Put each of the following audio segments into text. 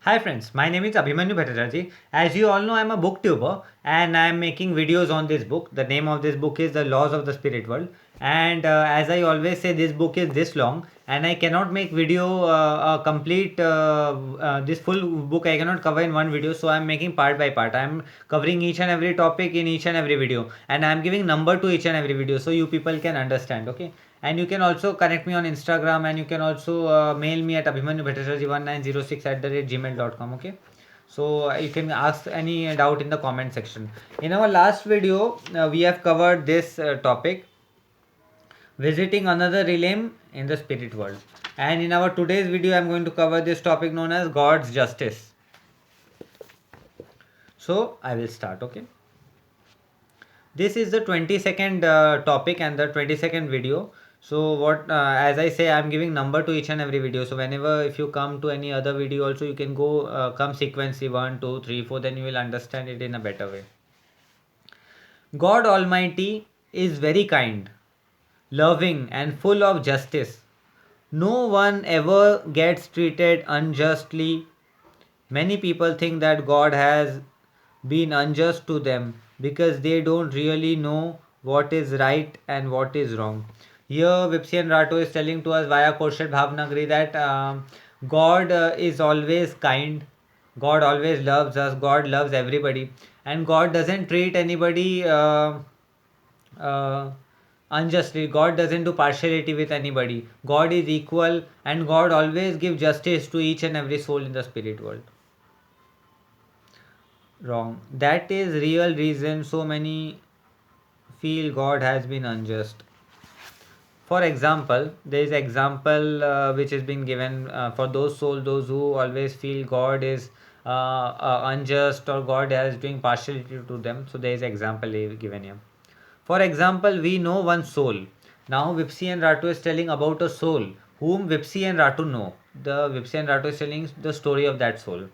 Hi friends, my name is Abhimanyu Bhattacharjee. As you all know, I'm a booktuber and I'm making videos on this book. The name of this book is The Laws of the Spirit World. And as I always say, this book is this long and I cannot make video a complete this full book I cannot cover in one video, so I'm making part by part. I'm covering each and every topic in each and every video, and I'm giving number to each and every video so you people can understand. Okay, and you can also connect me on Instagram, and you can also mail me at abhimanyu1906 @gmail.com. Okay, so you can ask any doubt in the comment section. In our last video, we have covered this topic, visiting another realm in the spirit world, and in our today's video I'm going to cover this topic known as God's justice. So I will start. Okay, this is the 22nd topic and the 22nd video. So what as I say, I'm giving number to each and every video, so whenever if you come to any other video also, you can go come sequence 1 2 3 4, then you will understand it in a better way. God Almighty is very kind, loving and full of justice. No one ever gets treated unjustly. Many people think that God has been unjust to them because they don't really know what is right and what is wrong. Here, Vipsyan Rato is telling to us via Korshed Bhavnagri that God is always kind, God always loves us, God loves everybody, and God doesn't treat anybody uh, unjustly. God doesn't do partiality with anybody. God is equal, and God always gives justice to each and every soul in the spirit world. Wrong. That is real reason so many feel God has been unjust. For example, there is example which is being given for those souls, those who always feel God is unjust or God is doing partiality to them. So there is example given here. For example, we know one soul. Now Vipsi and Ratu is telling about a soul whom Vipsi and Ratu know. The Vipsi and Ratu is telling the story of that soul,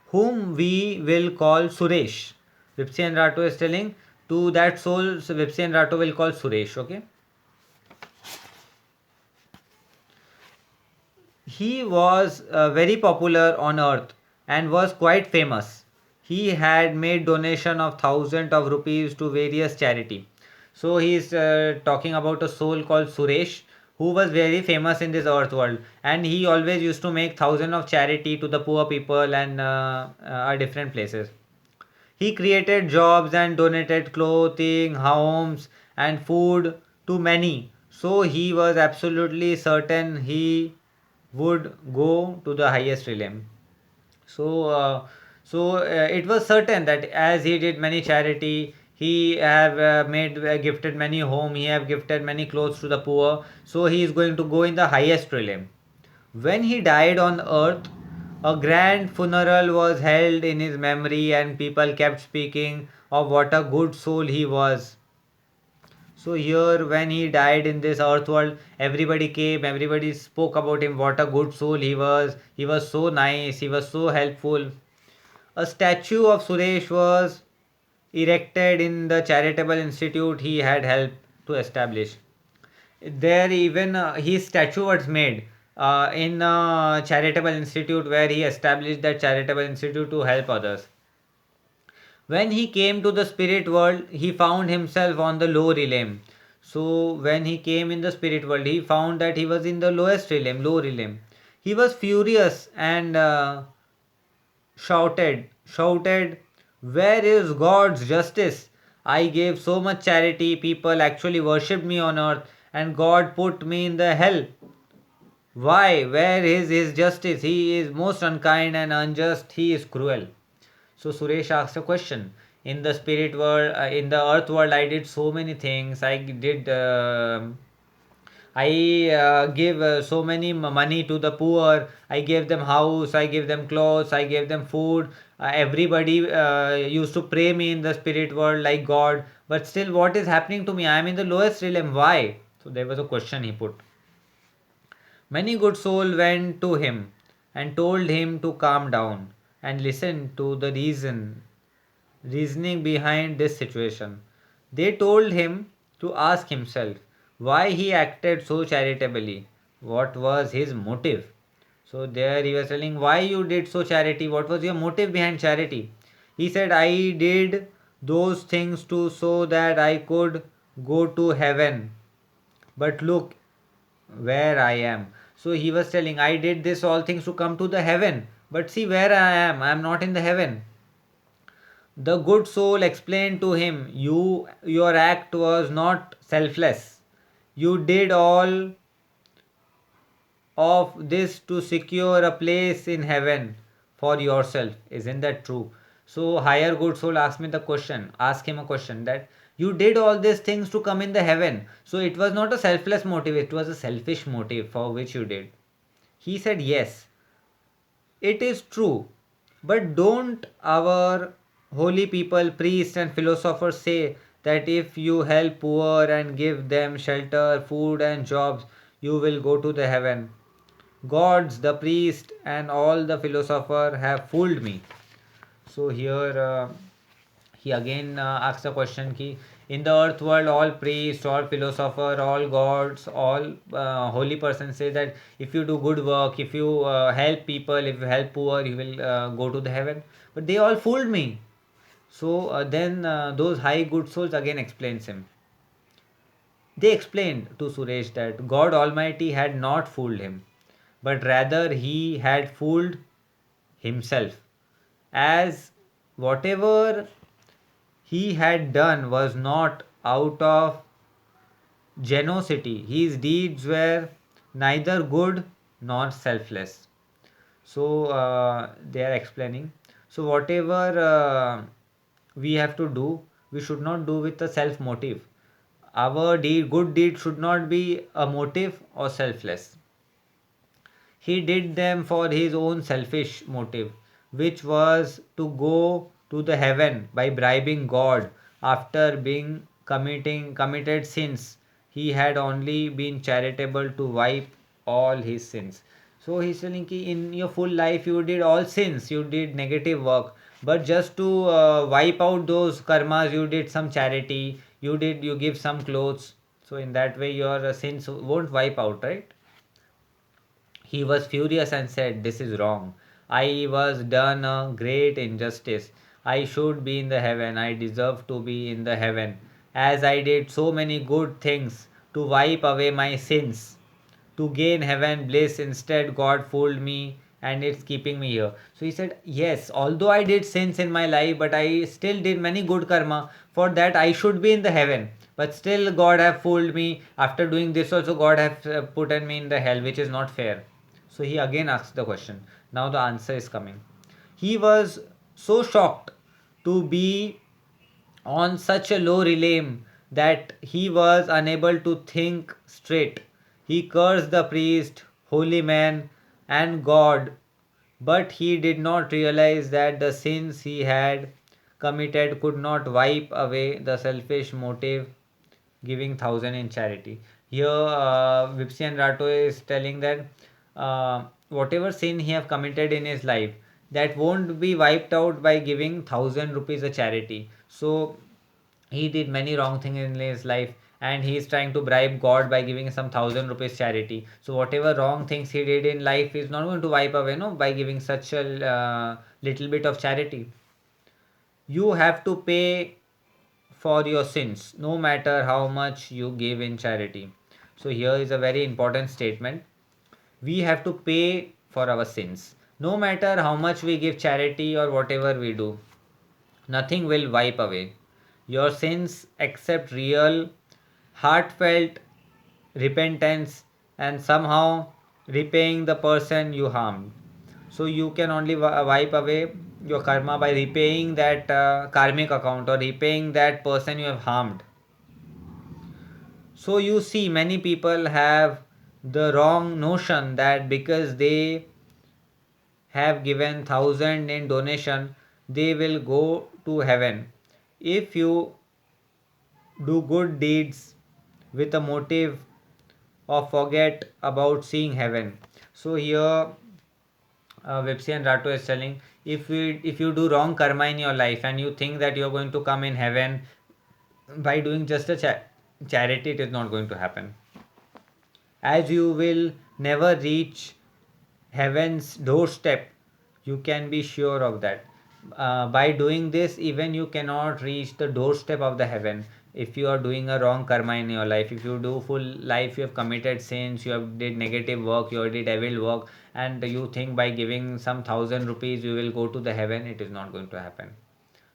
whom we will call Suresh. Vipsi and Ratu is telling to that soul, so Vipsi and Ratu will call Suresh. Okay. He was very popular on earth and was quite famous. He had made donation of thousands of rupees to various charity. So he is talking about a soul called Suresh who was very famous in this earth world, and he always used to make thousands of charity to the poor people and different places. He created jobs and donated clothing, homes, and food to many. So he was absolutely certain he would go to the highest realm. So, it was certain that as he did many charity, he have made gifted many home, he have gifted many clothes to the poor. So he is going to go in the highest realm. When he died on earth, a grand funeral was held in his memory, and people kept speaking of what a good soul he was. So here, when he died in this earth world, everybody came, everybody spoke about him, what a good soul he was. He was so nice, he was so helpful. A statue of Suresh was erected in the charitable institute he had helped to establish. There, even his statue was made in a charitable institute where he established that charitable institute to help others. When he came to the spirit world, he found himself on the low realm. So when he came in the spirit world, he found that he was in the lowest realm, low realm. He was furious and shouted, "Where is God's justice? I gave so much charity, people actually worshipped me on earth, and God put me in the hell. Why? Where is his justice? He is most unkind and unjust, he is cruel." So Suresh asked a question. In the spirit world, in the earth world, I did so many things. I give so many money to the poor. I gave them house. I gave them clothes. I gave them food. Everybody used to pray me in the spirit world like God. But still, what is happening to me? I am in the lowest realm. Why? So there was a question he put. Many good souls went to him and told him to calm down and listen to the reasoning behind this situation. They told him to ask himself why he acted so charitably. What was his motive? So there he was telling why you did so charity. What was your motive behind charity? He said, I did those things to so that I could go to heaven. But look where I am. So he was telling, I did this all things to come to the heaven. But see where I am. I am not in the heaven. The good soul explained to him, your act was not selfless. You did all of this to secure a place in heaven for yourself. Isn't that true? So higher good soul asked me the question, ask him a question that you did all these things to come in the heaven. So it was not a selfless motive, it was a selfish motive for which you did. He said yes, it is true. But don't our holy people, priests and philosophers say that if you help poor and give them shelter, food and jobs, you will go to the heaven? Gods, the priest, and all the philosopher have fooled me. So here he again asks a question ki in the earth world all priests, all philosopher, all gods, all holy persons say that if you do good work, if you help people, if you help poor, you will go to the heaven. But they all fooled me. So then those high good souls again explains him. They explained to Suresh that God Almighty had not fooled him, but rather he had fooled himself, as whatever he had done was not out of generosity. His deeds were neither good nor selfless. So they are explaining. So whatever we have to do, we should not do with a self motive. Our good deed should not be a motive or selfless. He did them for his own selfish motive, which was to go to the heaven by bribing God after being committed sins. He had only been charitable to wipe all his sins. So he's telling ki in your full life you did all sins, you did negative work, but just to wipe out those karmas, you did some charity, you give some clothes. So in that way your sins won't wipe out, right? He was furious and said, this is wrong. I was done a great injustice. I should be in the heaven. I deserve to be in the heaven. As I did so many good things to wipe away my sins, to gain heaven bliss, instead God fooled me and it's keeping me here. So he said, yes, although I did sins in my life, but I still did many good karma. For that I should be in the heaven. But still God have fooled me. After doing this also God have put me in the hell, which is not fair. So he again asked the question. Now the answer is coming. He was so shocked to be on such a low realm that he was unable to think straight. He cursed the priest, holy man, and God, but he did not realize that the sins he had committed could not wipe away the selfish motive giving thousand in charity. Here, Vipsyan Rato is telling that whatever sin he have committed in his life, that won't be wiped out by giving 1,000 rupees a charity. So he did many wrong things in his life, and he is trying to bribe God by giving some 1,000 rupees charity. So whatever wrong things he did in life is not going to wipe away, no, by giving such a little bit of charity. You have to pay for your sins, no matter how much you give in charity. So, here is a very important statement. We have to pay for our sins. No matter how much we give charity or whatever we do, nothing will wipe away your sins except real, heartfelt repentance and somehow repaying the person you harmed. So you can only wipe away your karma by repaying that karmic account or repaying that person you have harmed. So you see, many people have the wrong notion that because they have given thousand in donation, they will go to heaven. If you do good deeds with a motive of forget about seeing heaven. So here Vipsi and Rato is telling if you do wrong karma in your life and you think that you are going to come in heaven by doing just a charity, it is not going to happen, as you will never reach heaven's doorstep. You can be sure of that. By doing this, even you cannot reach the doorstep of the heaven. If you are doing a wrong karma in your life, if you do full life, you have committed sins, you have did negative work, you have did evil work, and you think by giving some 1,000 rupees you will go to the heaven, it is not going to happen.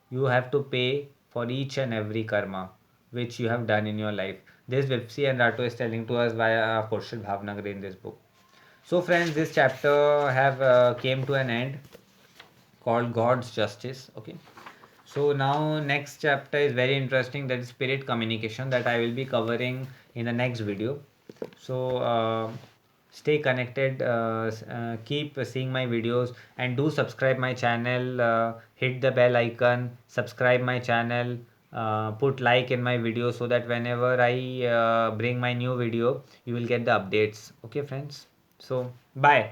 You have to pay for each and every karma which you have done in your life. This Vipsi and Rato is telling to us via Khurshid Bhavnagar in this book. So friends, this chapter have came to an end, called God's Justice. Okay. So now next chapter is very interesting, that is spirit communication, that I will be covering in the next video. So stay connected, keep seeing my videos, and do subscribe my channel, hit the bell icon, subscribe my channel, put like in my video, so that whenever I bring my new video, you will get the updates. Okay friends, so bye.